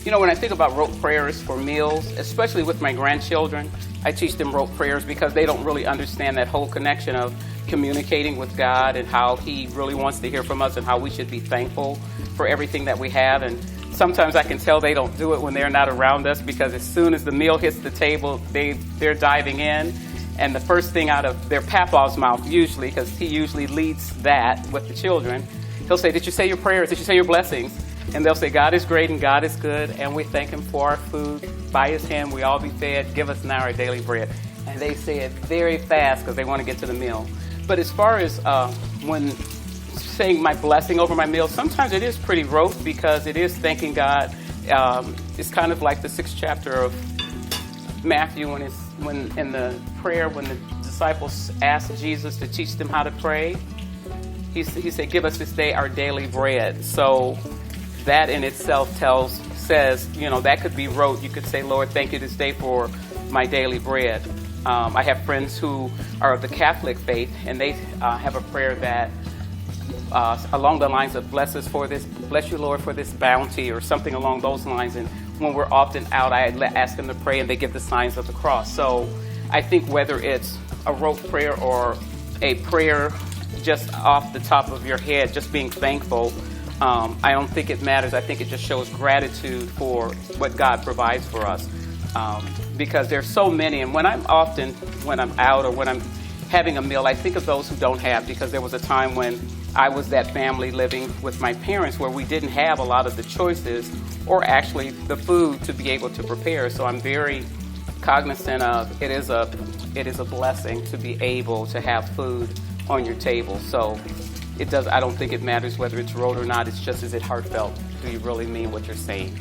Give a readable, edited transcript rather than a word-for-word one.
You know, when I think about rote prayers for meals, especially with my grandchildren, I teach them rote prayers because they don't really understand that whole connection of communicating with God and how He really wants to hear from us and how we should be thankful for everything that we have. And sometimes I can tell they don't do it when they're not around us, because as soon as the meal hits the table, they're diving in. And the first thing out of their papa's mouth, usually, because he usually leads that with the children, he'll say, "Did you say your prayers? Did you say your blessings?" And they'll say, "God is great and God is good, and we thank Him for our food. By His hand we all be fed. Give us now our daily bread." And they say it very fast because they want to get to the meal. But as far as when saying my blessing over my meal, sometimes it is pretty rote because it is thanking God. It's kind of like the 6th chapter of Matthew when in the prayer, when the disciples asked Jesus to teach them how to pray, he said, "Give us this day our daily bread." So that in itself says, that could be rote. You could say, "Lord, thank you this day for my daily bread." I have friends who are of the Catholic faith, and they have a prayer that along the lines of bless you, Lord, for this bounty, or something along those lines. And when we're often out, I ask them to pray, and they give the signs of the cross. So I think whether it's a rote prayer or a prayer just off the top of your head, just being thankful, I don't think it matters. I think it just shows gratitude for what God provides for us. Because there's so many, and when I'm out or when I'm having a meal, I think of those who don't have, because there was a time when I was that family living with my parents where we didn't have a lot of the choices or actually the food to be able to prepare. So I'm very cognizant of it is a blessing to be able to have food on your table. So I don't think it matters whether it's rote or not. It's just, is it heartfelt? Do you really mean what you're saying?